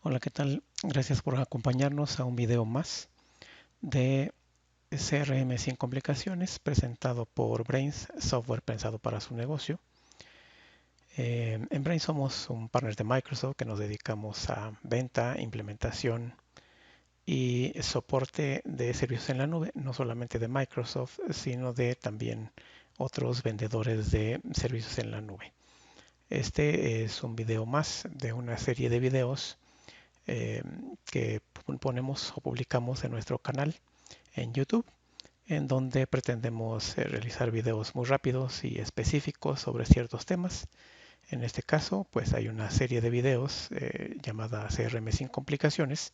Hola, ¿qué tal? Gracias por acompañarnos a un video más de CRM sin complicaciones presentado por Brains, software pensado para su negocio. En Brains somos un partner de Microsoft que nos dedicamos a venta, implementación y soporte de servicios en la nube, no solamente de Microsoft, sino de también otros vendedores de servicios en la nube. Este es un video más de una serie de videos eh, que ponemos o publicamos en nuestro canal en YouTube, en donde pretendemos realizar videos muy rápidos y específicos sobre ciertos temas. En este caso, pues hay una serie de videos llamada CRM sin complicaciones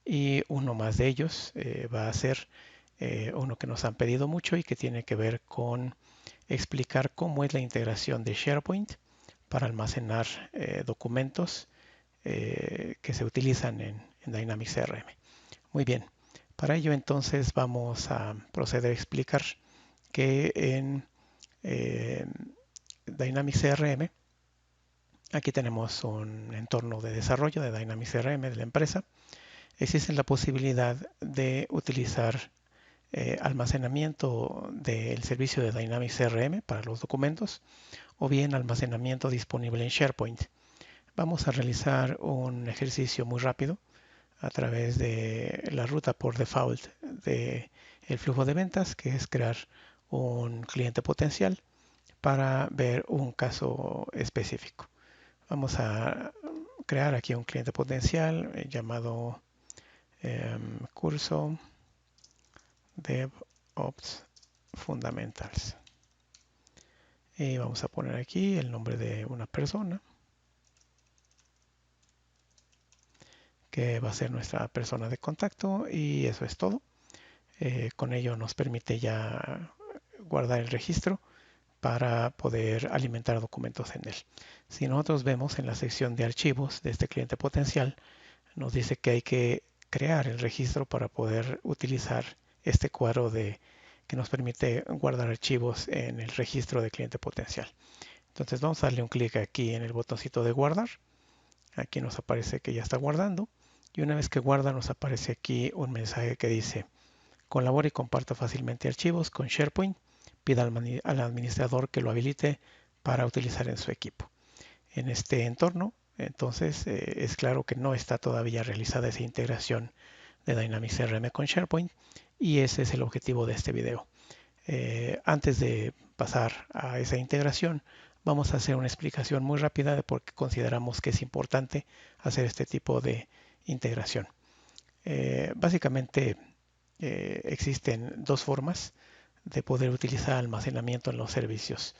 y uno más de ellos va a ser uno que nos han pedido mucho y que tiene que ver con explicar cómo es la integración de SharePoint para almacenar documentos que se utilizan en Dynamics CRM. Muy bien, para ello entonces vamos a proceder a explicar que en eh, Dynamics CRM, aquí tenemos un entorno de desarrollo de Dynamics CRM de la empresa, existe la posibilidad de utilizar almacenamiento del servicio de Dynamics CRM para los documentos o bien almacenamiento disponible en SharePoint. Vamos a realizar un ejercicio muy rápido a través de la ruta por default de el flujo de ventas, que es crear un cliente potencial para ver un caso específico. Vamos a crear aquí un cliente potencial llamado curso DevOps Fundamentals. Y vamos a poner aquí el nombre de una persona que va a ser nuestra persona de contacto y eso es todo. Con ello nos permite ya guardar el registro para poder alimentar documentos en él. Si nosotros vemos en la sección de archivos de este cliente potencial, nos dice que hay que crear el registro para poder utilizar este cuadro que nos permite guardar archivos en el registro de cliente potencial. Entonces vamos a darle un clic aquí en el botoncito de guardar. Aquí nos aparece que ya está guardando. Y una vez que guarda nos aparece aquí un mensaje que dice: colabora y comparta fácilmente archivos con SharePoint. Pida al administrador que lo habilite para utilizar en su equipo. En este entorno, entonces, es claro que no está todavía realizada esa integración de Dynamics CRM con SharePoint y ese es el objetivo de este video. Antes de pasar a esa integración, vamos a hacer una explicación muy rápida de por qué consideramos que es importante hacer este tipo de integración. Básicamente, existen dos formas de poder utilizar almacenamiento en los servicios.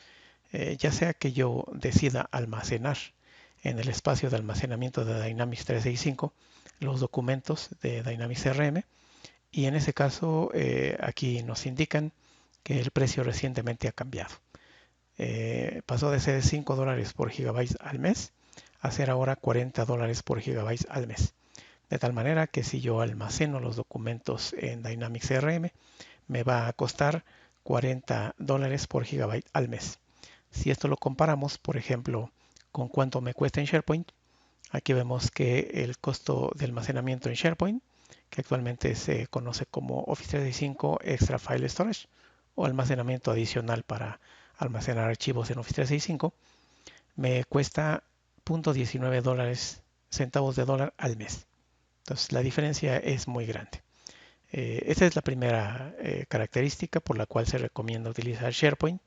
Ya sea que yo decida almacenar en el espacio de almacenamiento de Dynamics 365 los documentos de Dynamics CRM y en ese caso aquí nos indican que el precio recientemente ha cambiado. Pasó de ser $5 por gigabyte al mes a ser ahora $40 por gigabyte al mes. De tal manera que si yo almaceno los documentos en Dynamics CRM, me va a costar $40 por gigabyte al mes. Si esto lo comparamos, por ejemplo, con cuánto me cuesta en SharePoint, aquí vemos que el costo de almacenamiento en SharePoint, que actualmente se conoce como Office 365 Extra File Storage o almacenamiento adicional para almacenar archivos en Office 365, me cuesta $0.19 centavos de dólar al mes. Entonces la diferencia es muy grande. Esta es la primera característica por la cual se recomienda utilizar SharePoint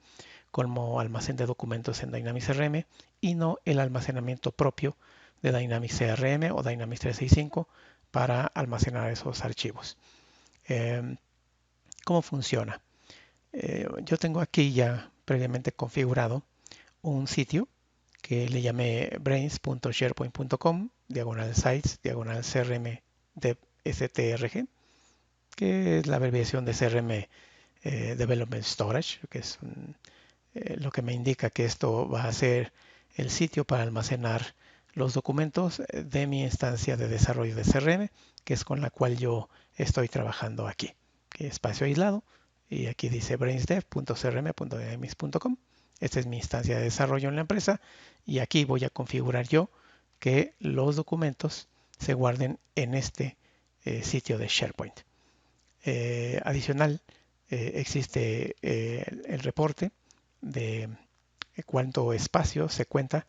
como almacén de documentos en Dynamics CRM y no el almacenamiento propio de Dynamics CRM o Dynamics 365 para almacenar esos archivos. ¿Cómo funciona? Yo tengo aquí ya previamente configurado un sitio que le llamé brains.sharepoint.com, diagonal sites, diagonal CRM de STRG, que es la abreviación de CRM Development Storage, que es lo que me indica que esto va a ser el sitio para almacenar los documentos de mi instancia de desarrollo de CRM, que es con la cual yo estoy trabajando aquí. Espacio aislado, y aquí dice brainsdev.crm.dynamics.com. Esta es mi instancia de desarrollo en la empresa y aquí voy a configurar yo que los documentos se guarden en este sitio de SharePoint. Adicional, existe el reporte de cuánto espacio se cuenta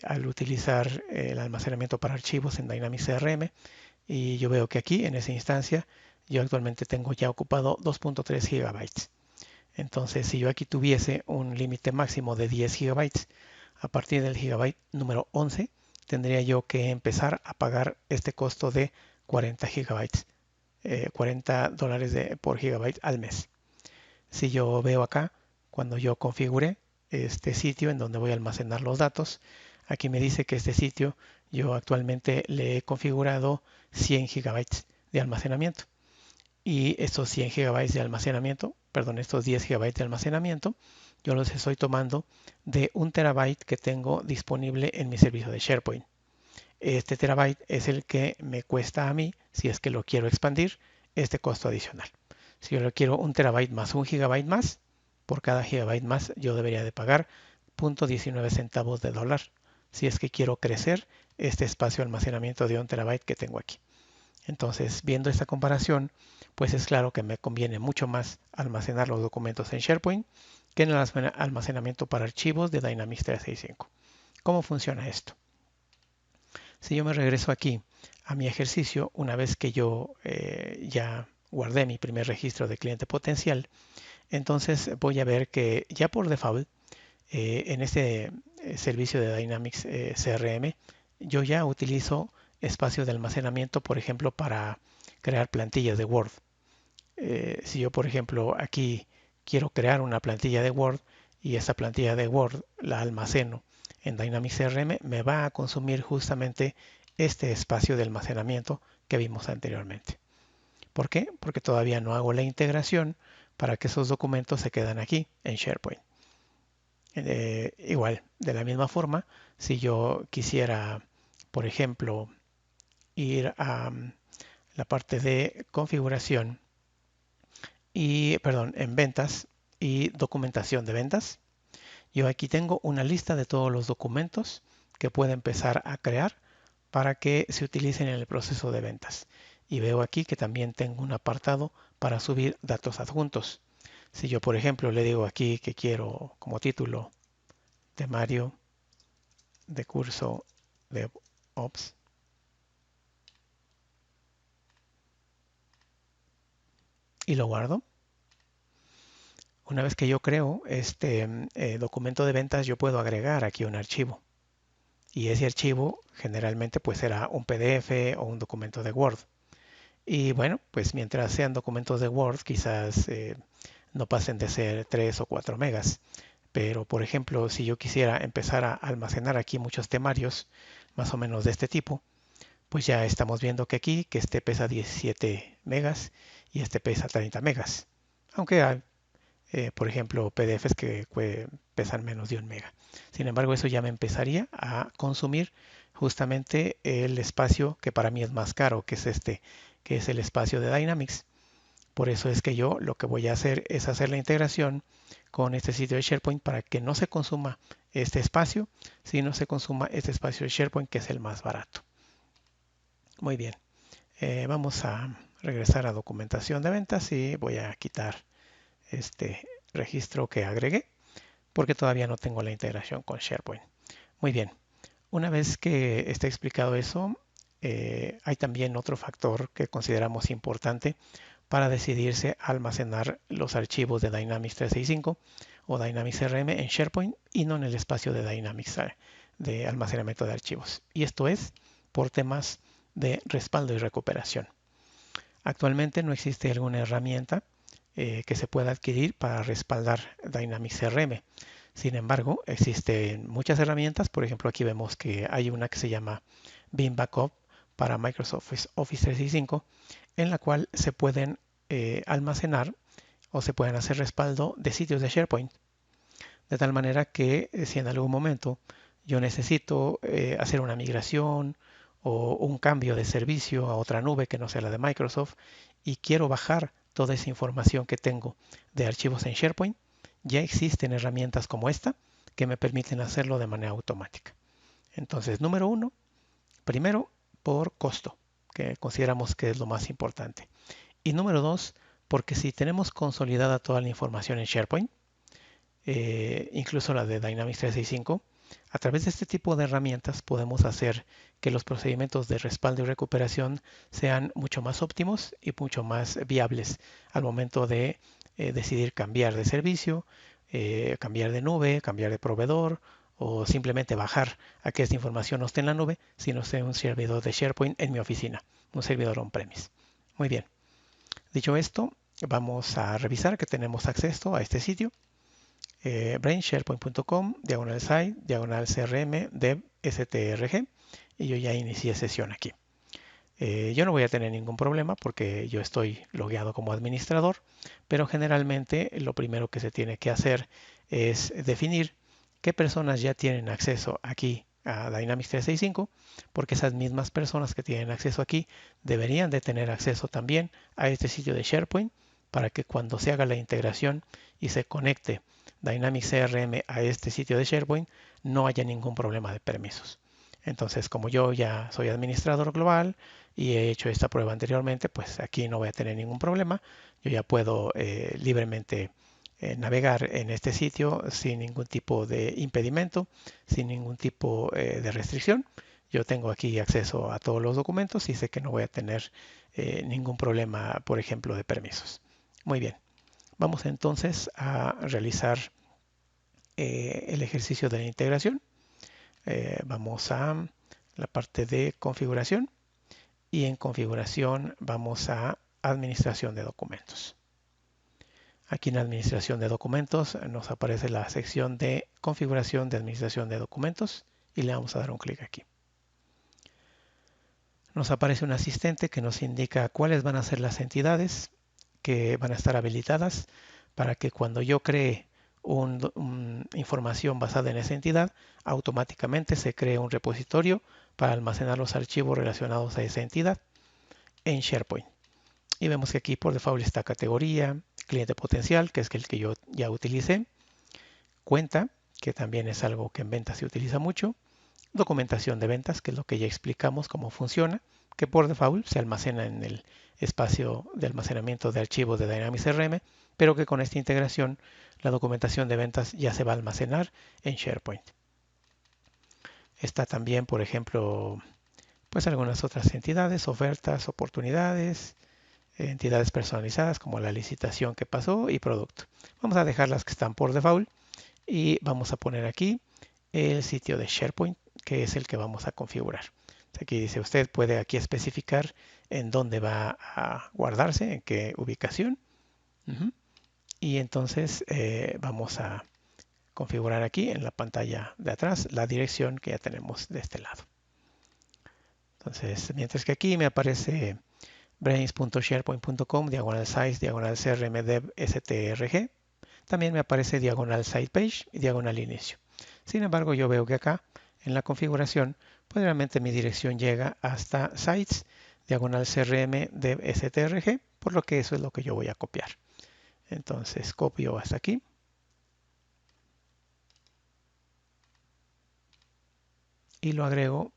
al utilizar el almacenamiento para archivos en Dynamics CRM, y yo veo que aquí en esa instancia yo actualmente tengo ya ocupado 2.3 gigabytes. Entonces, si yo aquí tuviese un límite máximo de 10 gigabytes, a partir del gigabyte número 11 tendría yo que empezar a pagar este costo de 40 gigabytes, $40 por gigabyte al mes. Si yo veo acá, cuando yo configure este sitio en donde voy a almacenar los datos, aquí me dice que este sitio yo actualmente le he configurado 100 gigabytes de almacenamiento. Y estos 100 gigabytes de almacenamiento, perdón, estos 10 gigabytes de almacenamiento, yo los estoy tomando de 1 terabyte que tengo disponible en mi servicio de SharePoint. Este terabyte es el que me cuesta a mí, si es que lo quiero expandir, este costo adicional. Si yo lo quiero 1 terabyte más 1 gigabyte más, por cada gigabyte más yo debería de pagar 0.19 centavos de dólar, si es que quiero crecer este espacio de almacenamiento de 1 terabyte que tengo aquí. Entonces, viendo esta comparación, pues es claro que me conviene mucho más almacenar los documentos en SharePoint que en el almacenamiento para archivos de Dynamics 365. ¿Cómo funciona esto? Si yo me regreso aquí a mi ejercicio, una vez que yo ya guardé mi primer registro de cliente potencial, entonces voy a ver que ya por default en este servicio de Dynamics CRM, yo ya utilizo espacio de almacenamiento, por ejemplo, para crear plantillas de Word. Si yo, por ejemplo, aquí quiero crear una plantilla de Word y esa plantilla de Word la almaceno en Dynamics CRM, me va a consumir justamente este espacio de almacenamiento que vimos anteriormente. ¿Por qué? Porque todavía no hago la integración para que esos documentos se queden aquí en SharePoint. Igual, de la misma forma, si yo quisiera, por ejemplo, ir a la parte de configuración y, perdón, en ventas y documentación de ventas, yo aquí tengo una lista de todos los documentos que puedo empezar a crear para que se utilicen en el proceso de ventas. Y veo aquí que también tengo un apartado para subir datos adjuntos. Si yo, por ejemplo, le digo aquí que quiero como título temario de curso de Ops y lo guardo. Una vez que yo creo este documento de ventas, yo puedo agregar aquí un archivo. Y ese archivo generalmente pues será un PDF o un documento de Word. Y bueno, pues mientras sean documentos de Word, quizás no pasen de ser 3 o 4 megas. Pero por ejemplo, si yo quisiera empezar a almacenar aquí muchos temarios, más o menos de este tipo, pues ya estamos viendo que aquí, que este pesa 17 megas y este pesa 30 megas. Aunque hay, por ejemplo, PDFs que pesan menos de 1 mega. Sin embargo, eso ya me empezaría a consumir justamente el espacio que para mí es más caro, que es este, que es el espacio de Dynamics. Por eso es que yo lo que voy a hacer es hacer la integración con este sitio de SharePoint para que no se consuma este espacio, sino se consuma este espacio de SharePoint que es el más barato. Muy bien, vamos a regresar a documentación de ventas y voy a quitar este registro que agregué porque todavía no tengo la integración con SharePoint. Muy bien, una vez que esté explicado eso, hay también otro factor que consideramos importante para decidirse a almacenar los archivos de Dynamics 365 o Dynamics CRM en SharePoint y no en el espacio de Dynamics de almacenamiento de archivos. Y esto es por temas de respaldo y recuperación. Actualmente no existe alguna herramienta que se pueda adquirir para respaldar Dynamics CRM. Sin embargo, existen muchas herramientas. Por ejemplo, aquí vemos que hay una que se llama Beam Backup para Microsoft Office 365, en la cual se pueden almacenar o se pueden hacer respaldo de sitios de SharePoint. De tal manera que si en algún momento yo necesito hacer una migración o un cambio de servicio a otra nube que no sea la de Microsoft y quiero bajar toda esa información que tengo de archivos en SharePoint, ya existen herramientas como esta que me permiten hacerlo de manera automática. Entonces, número uno, primero por costo, que consideramos que es lo más importante. Y número dos, porque si tenemos consolidada toda la información en SharePoint, incluso la de Dynamics 365, a través de este tipo de herramientas podemos hacer que los procedimientos de respaldo y recuperación sean mucho más óptimos y mucho más viables al momento de decidir cambiar de servicio, cambiar de nube, cambiar de proveedor o simplemente bajar a que esta información no esté en la nube, sino esté en un servidor de SharePoint en mi oficina, un servidor on-premise. Muy bien. Dicho esto, vamos a revisar que tenemos acceso a este sitio. brainsharepoint.com, diagonal site, diagonal CRM, dev, strg, y yo ya inicié sesión aquí. Yo no voy a tener ningún problema porque yo estoy logueado como administrador, pero generalmente lo primero que se tiene que hacer es definir qué personas ya tienen acceso aquí a Dynamics 365, porque esas mismas personas que tienen acceso aquí deberían de tener acceso también a este sitio de SharePoint para que cuando se haga la integración y se conecte Dynamics CRM a este sitio de SharePoint no haya ningún problema de permisos. Entonces, como yo ya soy administrador global y he hecho esta prueba anteriormente, pues aquí no voy a tener ningún problema. Yo ya puedo libremente navegar en este sitio sin ningún tipo de impedimento, sin ningún tipo de restricción. Yo tengo aquí acceso a todos los documentos y sé que no voy a tener ningún problema, por ejemplo, de permisos. Muy bien, vamos entonces a realizar el ejercicio de la integración. Vamos a la parte de configuración y en configuración vamos a administración de documentos. Aquí en administración de documentos nos aparece la sección de configuración de administración de documentos y le vamos a dar un clic aquí. Nos aparece un asistente que nos indica cuáles van a ser las entidades que van a estar habilitadas para que cuando yo cree una información basada en esa entidad, automáticamente se cree un repositorio para almacenar los archivos relacionados a esa entidad en SharePoint. Y vemos que aquí por default está categoría, cliente potencial, que es el que yo ya utilicé, cuenta, que también es algo que en ventas se utiliza mucho, documentación de ventas, que es lo que ya explicamos cómo funciona, que por default se almacena en el espacio de almacenamiento de archivos de Dynamics CRM, pero que con esta integración la documentación de ventas ya se va a almacenar en SharePoint. Está también, por ejemplo, pues algunas otras entidades, ofertas, oportunidades, entidades personalizadas como la licitación que pasó y producto. Vamos a dejar las que están por default y vamos a poner aquí el sitio de SharePoint, que es el que vamos a configurar. Aquí dice usted puede aquí especificar en dónde va a guardarse, en qué ubicación. Y entonces vamos a configurar aquí en la pantalla de atrás la dirección que ya tenemos de este lado. Entonces, mientras que aquí me aparece brains.sharepoint.com, diagonal size, diagonal crmdev strg, también me aparece diagonal site page y diagonal inicio. Sin embargo, yo veo que acá en la configuración, pues realmente mi dirección llega hasta sites, diagonal crm dev strg, por lo que eso es lo que yo voy a copiar. Entonces copio hasta aquí. Y lo agrego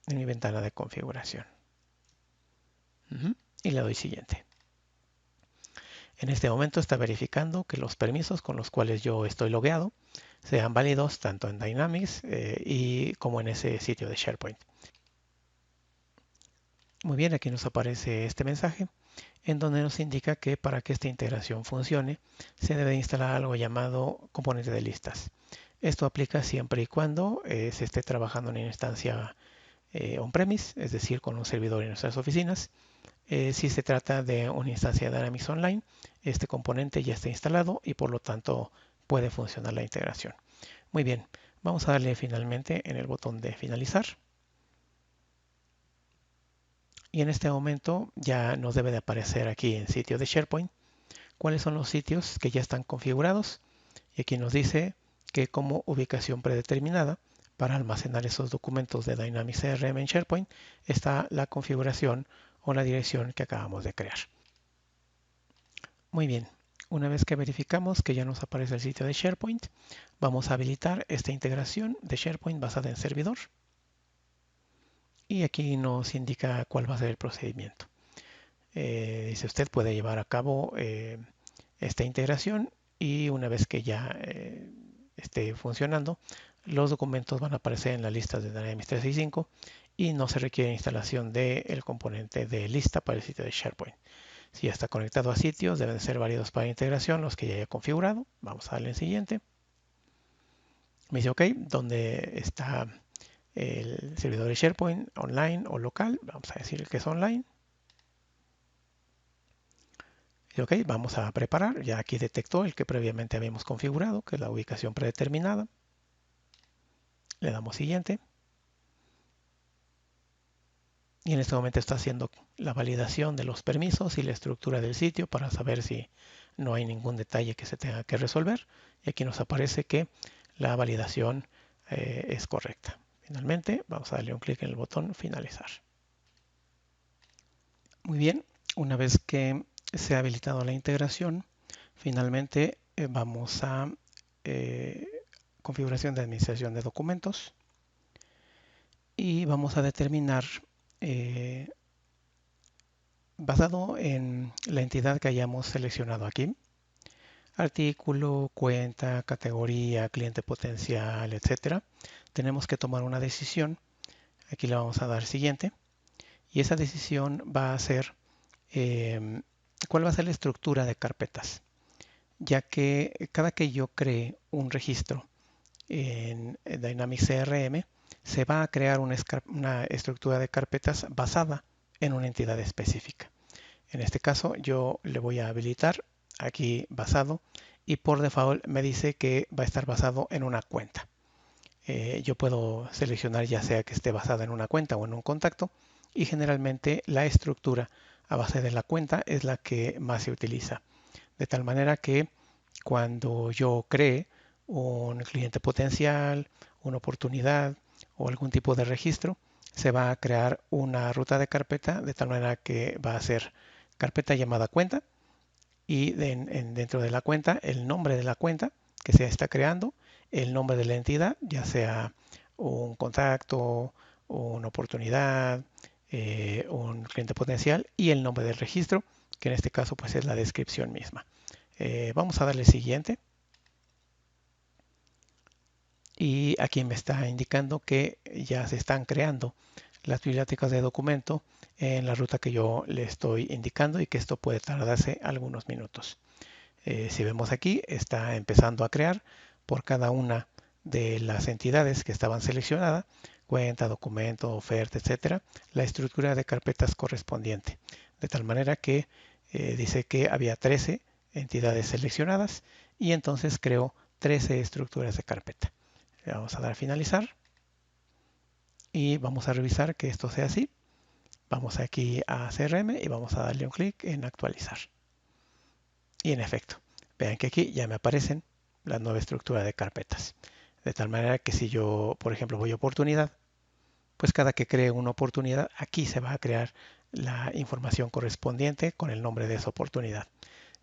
en mi ventana de configuración. Y le doy siguiente. En este momento está verificando que los permisos con los cuales yo estoy logueado sean válidos tanto en Dynamics y como en ese sitio de SharePoint. Muy bien, aquí nos aparece este mensaje en donde nos indica que para que esta integración funcione se debe instalar algo llamado componente de listas. Esto aplica siempre y cuando se esté trabajando en una instancia on-premise, es decir, con un servidor en nuestras oficinas. Si se trata de una instancia de Dynamics Online, este componente ya está instalado y por lo tanto puede funcionar la integración. Muy bien, vamos a darle finalmente en el botón de finalizar. Y en este momento ya nos debe de aparecer aquí en sitio de SharePoint cuáles son los sitios que ya están configurados. Y aquí nos dice que como ubicación predeterminada para almacenar esos documentos de Dynamics CRM en SharePoint está la configuración o la dirección que acabamos de crear. Muy bien, una vez que verificamos que ya nos aparece el sitio de SharePoint, vamos a habilitar esta integración de SharePoint basada en servidor. y aquí nos indica cuál va a ser el procedimiento. Dice usted puede llevar a cabo esta integración y una vez que ya esté funcionando, los documentos van a aparecer en la lista de Dynamics 365 y no se requiere instalación del componente de lista para el sitio de SharePoint. Si ya está conectado a sitios, deben ser válidos para integración los que ya haya configurado. Vamos a darle en siguiente. Me dice OK, ¿dónde está el servidor de SharePoint? ¿Online o local? Vamos a decir que es online. Y OK, vamos a preparar. Ya aquí detectó el que previamente habíamos configurado, que es la ubicación predeterminada. Le damos siguiente. Y en este momento está haciendo la validación de los permisos y la estructura del sitio para saber si no hay ningún detalle que se tenga que resolver. Y aquí nos aparece que la validación es correcta. Finalmente, vamos a darle un clic en el botón finalizar. Muy bien, una vez que se ha habilitado la integración, finalmente vamos a configuración de administración de documentos y vamos a determinar basado en la entidad que hayamos seleccionado aquí, artículo, cuenta, categoría, cliente potencial, etcétera, tenemos que tomar una decisión. Aquí le vamos a dar siguiente y esa decisión va a ser cuál va a ser la estructura de carpetas, ya que cada que yo cree un registro en Dynamics CRM, se va a crear una estructura de carpetas basada en una entidad específica. En este caso yo le voy a habilitar aquí basado y por default me dice que va a estar basado en una cuenta. Yo puedo seleccionar ya sea que esté basada en una cuenta o en un contacto y generalmente la estructura a base de la cuenta es la que más se utiliza. De tal manera que cuando yo cree un cliente potencial, una oportunidad o algún tipo de registro, se va a crear una ruta de carpeta de tal manera que va a ser carpeta llamada cuenta y dentro de la cuenta el nombre de la cuenta que se está creando, el nombre de la entidad, ya sea un contacto, una oportunidad, un cliente potencial y el nombre del registro, que en este caso pues es la descripción misma. Vamos a darle siguiente. Y aquí me está indicando que ya se están creando las bibliotecas de documento en la ruta que yo le estoy indicando y que esto puede tardarse algunos minutos. Si vemos aquí, está empezando a crear por cada una de las entidades que estaban seleccionadas, cuenta, documento, oferta, etcétera, la estructura de carpetas correspondiente. De tal manera que dice que había 13 entidades seleccionadas y entonces creó 13 estructuras de carpeta. Le vamos a dar a finalizar y vamos a revisar que esto sea así. Vamos aquí a CRM y vamos a darle un clic en actualizar. Y en efecto, vean que aquí ya me aparecen la nueva estructura de carpetas. De tal manera que si yo, por ejemplo, voy a oportunidad, pues cada que cree una oportunidad, aquí se va a crear la información correspondiente con el nombre de esa oportunidad.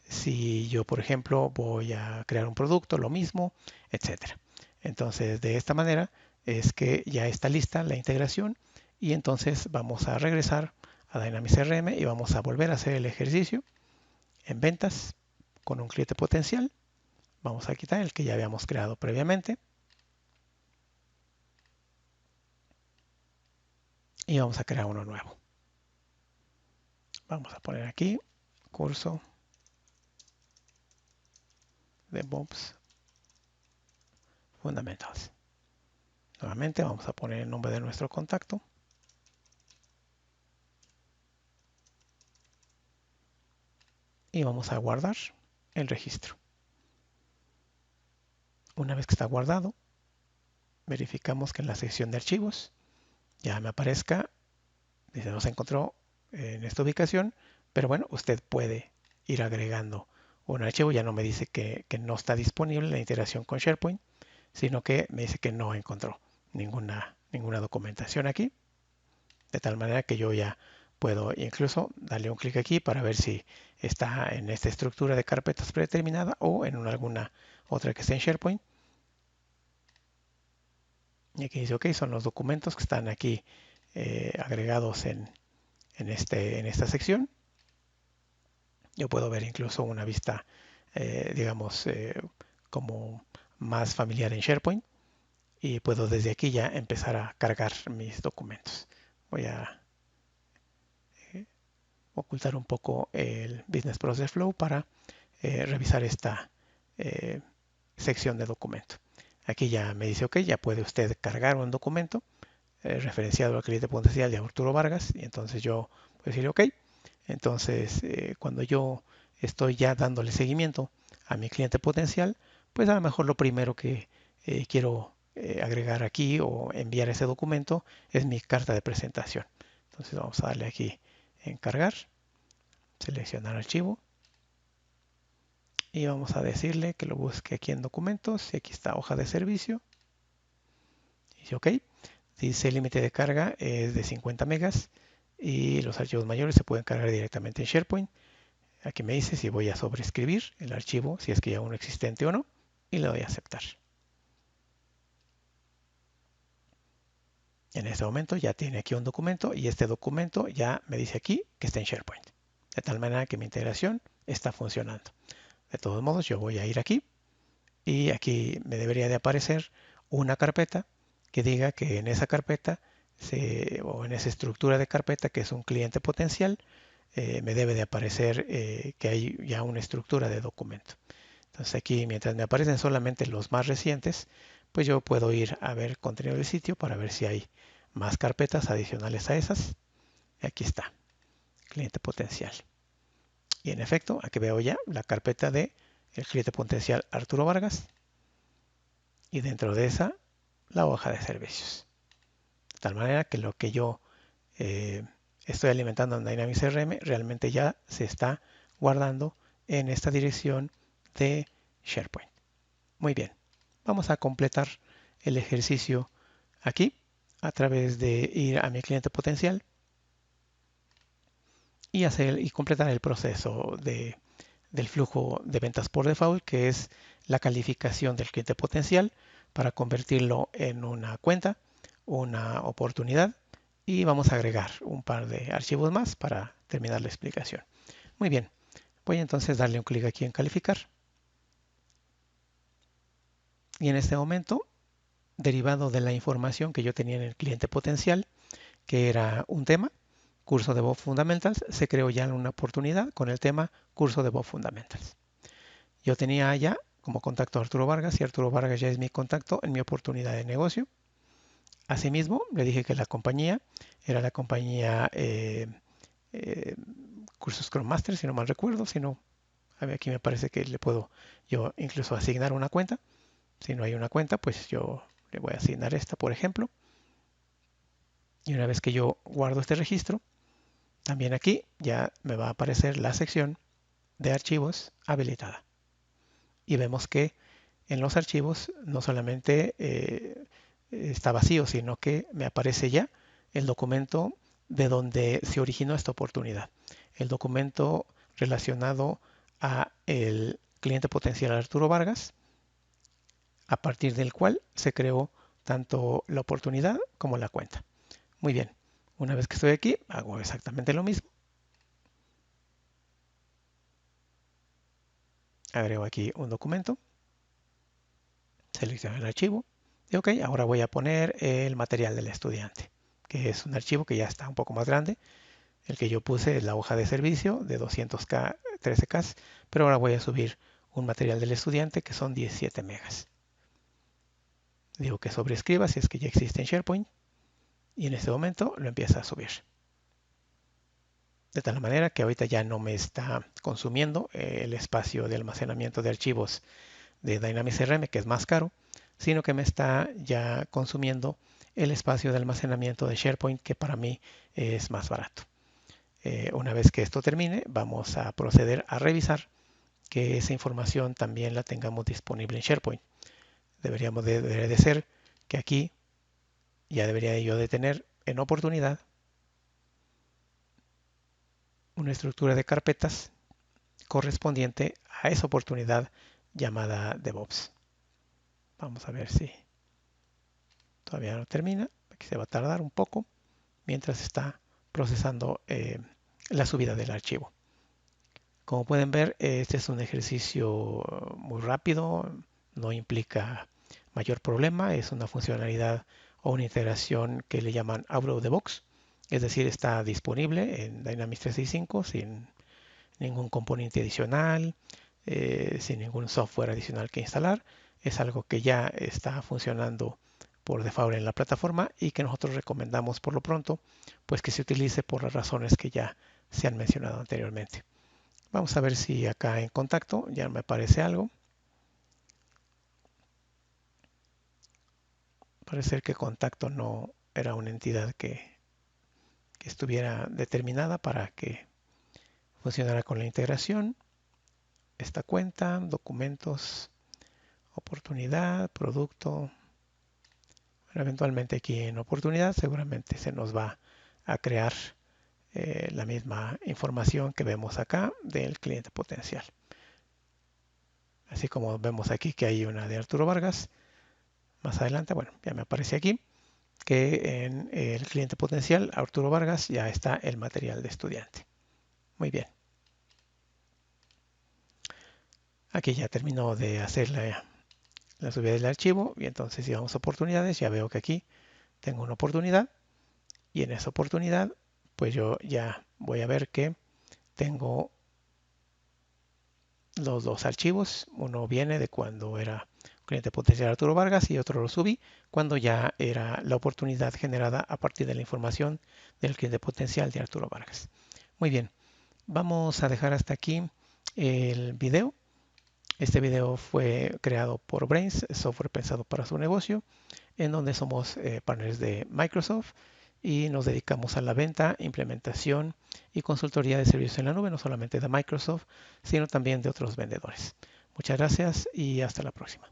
Si yo, por ejemplo, voy a crear un producto, lo mismo, etcétera. Entonces, de esta manera es que ya está lista la integración y entonces vamos a regresar a Dynamics CRM y vamos a volver a hacer el ejercicio en ventas con un cliente potencial. Vamos a quitar el que ya habíamos creado previamente y vamos a crear uno nuevo. Vamos a poner aquí curso de DevOps Fundamentals. Nuevamente vamos a poner el nombre de nuestro contacto. Y vamos a guardar el registro. Una vez que está guardado, verificamos que en la sección de archivos ya me aparezca, dice no se encontró en esta ubicación, pero bueno, usted puede ir agregando un archivo, ya no me dice que no está disponible la integración con SharePoint, sino que me dice que no encontró ninguna documentación aquí, de tal manera que yo ya puedo incluso darle un clic aquí para ver si está en esta estructura de carpetas predeterminada o en alguna otra que esté en SharePoint. Y aquí dice, ok, son los documentos que están aquí agregados en esta sección. Yo puedo ver incluso una vista, digamos, como más familiar en SharePoint y puedo desde aquí ya empezar a cargar mis documentos. Voy a ocultar un poco el Business Process Flow para revisar esta eh, sección de documento. Aquí ya me dice, ok, ya puede usted cargar un documento referenciado al cliente potencial de Arturo Vargas y entonces yo puedo decirle, ok. Entonces, cuando yo estoy ya dándole seguimiento a mi cliente potencial, pues a lo mejor lo primero que quiero agregar aquí o enviar ese documento es mi carta de presentación. Entonces vamos a darle aquí en cargar, seleccionar archivo y vamos a decirle que lo busque aquí en documentos y aquí está hoja de servicio. Dice OK. Dice límite de carga es de 50 megas y los archivos mayores se pueden cargar directamente en SharePoint. Aquí me dice si voy a sobreescribir el archivo, si es que ya uno existente o no, y le doy a aceptar. En este momento ya tiene aquí un documento y este documento ya me dice aquí que está en SharePoint. De tal manera que mi integración está funcionando. De todos modos, yo voy a ir aquí y aquí me debería de aparecer una carpeta que diga que en esa carpeta o en esa estructura de carpeta que es un cliente potencial, me debe de aparecer que hay ya una estructura de documento. Entonces aquí mientras me aparecen solamente los más recientes, pues yo puedo ir a ver contenido del sitio para ver si hay más carpetas adicionales a esas. Y aquí está, cliente potencial. Y en efecto, aquí veo ya la carpeta de el cliente potencial Arturo Vargas y dentro de esa la hoja de servicios. De tal manera que lo que yo eh, estoy alimentando en Dynamics CRM realmente ya se está guardando en esta dirección de SharePoint. Muy bien, vamos a completar el ejercicio aquí a través de ir a mi cliente potencial y completar el proceso del flujo de ventas por default, que es la calificación del cliente potencial para convertirlo en una cuenta, una oportunidad y vamos a agregar un par de archivos más para terminar la explicación. Muy bien, voy entonces a darle un clic aquí en calificar y en este momento, derivado de la información que yo tenía en el cliente potencial, que era un tema, curso de Bob Fundamentals, se creó ya una oportunidad con el tema curso de Bob Fundamentals. Yo tenía ya como contacto a Arturo Vargas y Arturo Vargas ya es mi contacto en mi oportunidad de negocio. Asimismo, le dije que la compañía era la compañía eh, Cursos Scrum Master, si no mal recuerdo, si no, aquí me parece que le puedo yo incluso asignar una cuenta. Si no hay una cuenta, pues yo le voy a asignar esta, por ejemplo. Y una vez que yo guardo este registro, también aquí ya me va a aparecer la sección de archivos habilitada. Y vemos que en los archivos no solamente está vacío, sino que me aparece ya el documento de donde se originó esta oportunidad. El documento relacionado a el cliente potencial Arturo Vargas, a partir del cual se creó tanto la oportunidad como la cuenta. Muy bien, una vez que estoy aquí, hago exactamente lo mismo. Agrego aquí un documento, selecciono el archivo y ok, ahora voy a poner el material del estudiante, que es un archivo que ya está un poco más grande. El que yo puse es la hoja de servicio de 200K, 13K, pero ahora voy a subir un material del estudiante que son 17 megas. Digo que sobrescriba si es que ya existe en SharePoint y en este momento lo empieza a subir. De tal manera que ahorita ya no me está consumiendo el espacio de almacenamiento de archivos de Dynamics CRM, que es más caro, sino que me está ya consumiendo el espacio de almacenamiento de SharePoint, que para mí es más barato. Una vez que esto termine, vamos a proceder a revisar que esa información también la tengamos disponible en SharePoint. Debería de ser que aquí ya debería yo de tener en oportunidad una estructura de carpetas correspondiente a esa oportunidad llamada DevOps. Vamos a ver si todavía no termina. Aquí se va a tardar un poco mientras está procesando la subida del archivo. Como pueden ver, este es un ejercicio muy rápido, no implica mayor problema, es una funcionalidad o una integración que le llaman out of the box, es decir, está disponible en Dynamics 365 sin ningún componente adicional, sin ningún software adicional que instalar. Es algo que ya está funcionando por default en la plataforma y que nosotros recomendamos por lo pronto, pues que se utilice por las razones que ya se han mencionado anteriormente. Vamos a ver si acá en contacto ya me aparece algo. Parece que contacto no era una entidad que estuviera determinada para que funcionara con la integración. Esta cuenta, documentos, oportunidad, producto. Bueno, eventualmente aquí en oportunidad seguramente se nos va a crear la misma información que vemos acá del cliente potencial. Así como vemos aquí que hay una de Arturo Vargas. Más adelante, bueno, ya me aparece aquí que en el cliente potencial Arturo Vargas ya está el material de estudiante. Muy bien. Aquí ya terminó de hacer la subida del archivo y entonces si vamos a oportunidades, ya veo que aquí tengo una oportunidad y en esa oportunidad pues yo ya voy a ver que tengo los dos archivos. Uno viene de cuando era cliente potencial Arturo Vargas y otro lo subí cuando ya era la oportunidad generada a partir de la información del cliente potencial de Arturo Vargas. Muy bien, vamos a dejar hasta aquí el video. Este video fue creado por Brains, software pensado para su negocio, en donde somos partners de Microsoft y nos dedicamos a la venta, implementación y consultoría de servicios en la nube, no solamente de Microsoft, sino también de otros vendedores. Muchas gracias y hasta la próxima.